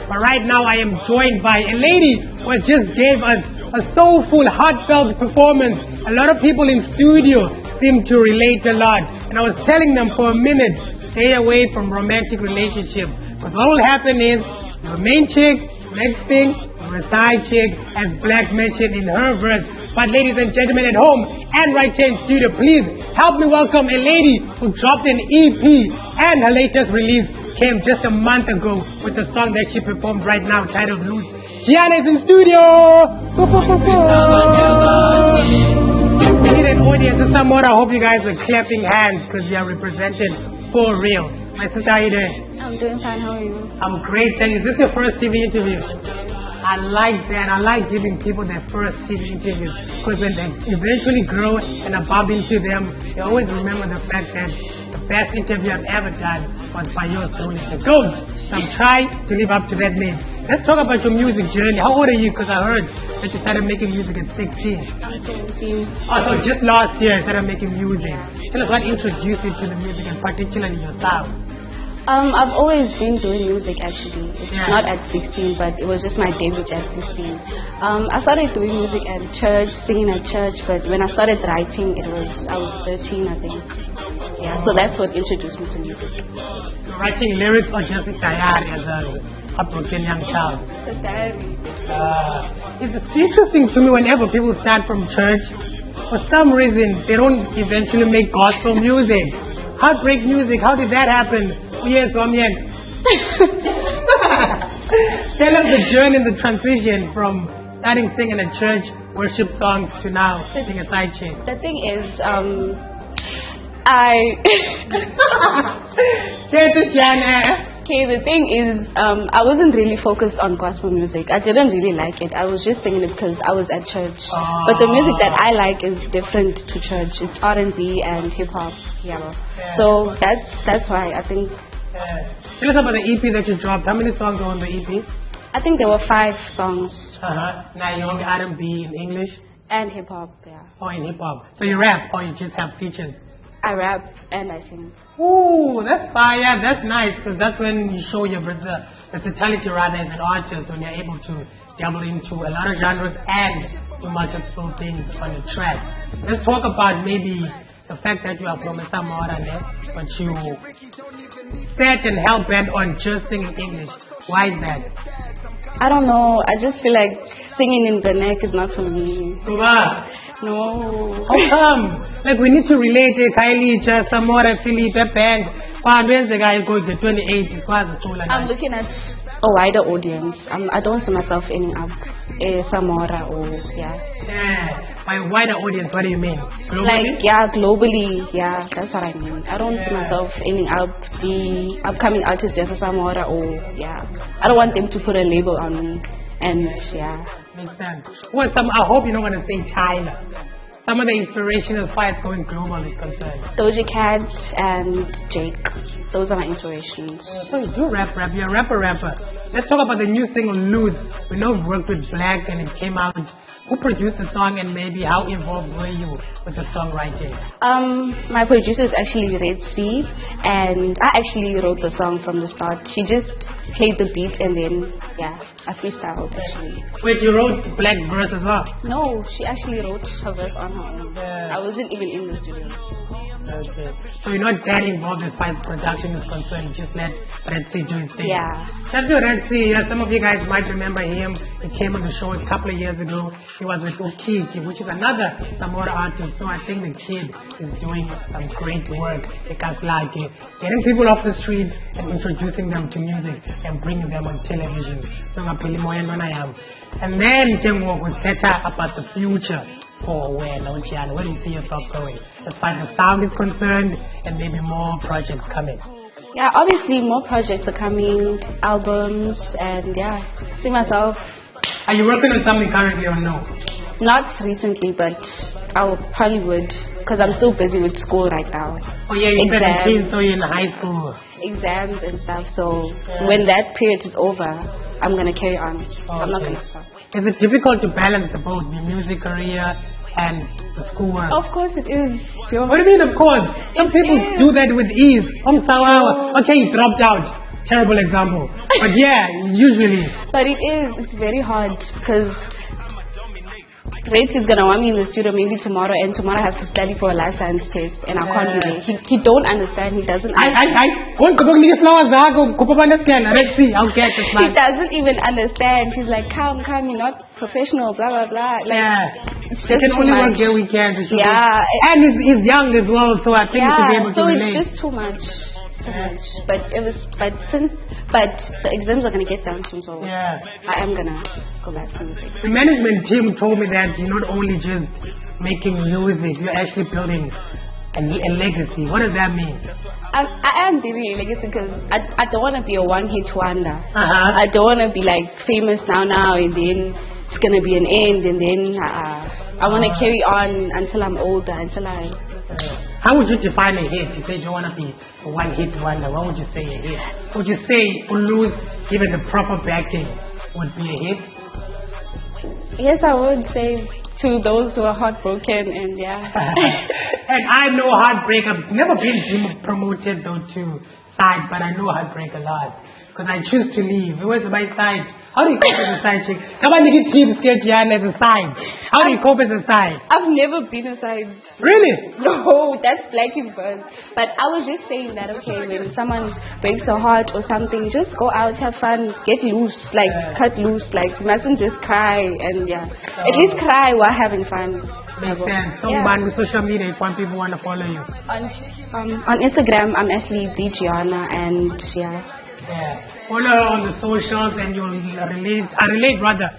But right now I am joined by a lady who just gave us a soulful, heartfelt performance. A lot of people in studio seem to relate a lot. And I was telling them for a minute, stay away from romantic relationships. Because what will happen is, the main chick, next thing, the side chick, as Black mentioned in her verse. But ladies and gentlemen at home and right here in studio, please help me welcome a lady who dropped an EP and her latest release came just a month ago with the song that she performed right now titled Loose. Gianna is in studio! Need an audience of some more. I hope you guys are clapping hands because you are represented for real. My sister, how are you doing? I'm doing fine, how are you? I'm great. And is this your first TV interview? I like that. I like giving people their first TV interviews because when they eventually grow and I bump into them, they always remember the fact that the best interview I've ever done was by yours doing the GOAT. So I'm trying to live up to that name. Let's talk about your music journey. How old are you? Because I heard that you started making music at 16. I'm 17. Oh, so just last year you started making music. Tell us what introduced you to the music and particularly your style. I've always been doing music actually. It's Yeah. not at 16, but it was just my debut at 16. I started doing music at church, singing at church, but when I started writing, I was 13, I think. Yeah, so that's what introduced me to music. Writing lyrics or just a diary as a heartbroken young child? The diary. It's interesting to me whenever people start from church, for some reason they don't eventually make gospel music. Heartbreak music, how did that happen? Yes, Awonke. Tell us the journey and the transition from starting singing at church worship songs to now being a side chick. The thing is, Gianna. Okay, the thing is, I wasn't really focused on gospel music. I didn't really like it. I was just singing it because I was at church. But the music that I like is different to church. It's R&B and hip hop. Yeah. So that's why I think. Tell us about the EP that you dropped. How many songs are on the EP? I think there were 5 songs. Now you're on the R&B in English? And hip hop, yeah. Oh, in hip hop. So you rap or you just have features? I rap and I sing. Ooh, that's fire. That's nice because that's when you show your versatility rather as an artist when you're able to dabble into a lot of genres and do multiple things on the track. Let's talk about maybe the fact that you are from a Samora, but you set and hell bent on just singing English. Why is that? I don't know. I just feel like singing in the neck is not for me. No. How come? Like we need to relate Kylie, Samora, Philip, Band. Wednesday guy goes to 28. I'm looking at a wider audience. I don't see myself ending up Samora or Yeah. By wider audience, what do you mean? Globally? Like globally, that's what I mean. I don't see myself ending up the upcoming artist as a Samora or I don't want them to put a label on me. And Makes sense. Well, I hope you're not going to say China. Some of the inspiration as far as going global is concerned. Doja Cat and Jake. Those are my inspirations. So you do rap. You're a rapper. Let's talk about the new single, Loose. We know you've worked with Black and it came out. Who produced the song and maybe how involved were you with the songwriting? My producer is actually Red Sea, and I actually wrote the song from the start. She just played the beat and then, I freestyled actually. Wait, you wrote Black verse as well? No, she actually wrote her verse on her own. I wasn't even in the studio. Okay. So you're not that involved as far as production is concerned, you just let Red Sea do his thing. Shout out to Red Sea, some of you guys might remember him. He came on the show a couple of years ago. He was with Awonke, which is another Samora artist. So I think the kid is doing some great work. Getting people off the street and introducing them to music and bringing them on television. And then we set about the future. Where do you see yourself going as far as the sound is concerned and maybe more projects coming? Yeah, obviously more projects are coming, albums, and see myself. Are you working on something currently or no? Not recently, but I probably would because I'm still busy with school right now. Oh yeah, you're 17, so you're in high school. Exams and stuff, so when that period is over, I'm going to carry on. I'm not going to stop. Is it difficult to balance both the music career and the schoolwork? Of course it is. What do you mean of course? Some people do that with ease. Okay, you dropped out. terrible example. But yeah, usually. But it's very hard because Grace is gonna want me in the studio maybe tomorrow, and tomorrow I have to study for a life science test, and I can't be there. He don't understand. He doesn't. Let's see. I'll get this He doesn't even understand. He's like, come, you're not professional, blah blah blah. Like, it's just we can too only much. work here weekends. Yeah, and he's young as well, so I think he should be able to relate. So it's just too much. But the exams are gonna get down soon, so I am gonna go back to music. The management team told me that you're not only just making music, you're actually building a legacy. What does that mean? I am building a legacy because I don't want to be a one-hit wonder. I don't want to be like famous now and then it's gonna be an end, and then I want to carry on until I'm older, How would you define a hit? You say you want to be a one-hit wonder. What would you say a hit? Would you say Lose, given the proper backing, would be a hit? Yes, I would say to those who are heartbroken and And I know heartbreak. I've never been promoted though to side, but I know heartbreak a lot. Because I choose to leave. It was my side. How do you cope as a side chick? Come on, you team scared Gianna as a side. How do you cope as a side? I've never been a side. Really? No, that's black in birth. But I was just saying that, okay, when someone breaks your heart or something, just go out, have fun, get loose, like cut loose. Like, you mustn't just cry and at least cry while having fun. Makes sense. So on social media, if one people want to follow you. On Instagram, I'm actually Gianna, and follow her on the socials and you'll relate rather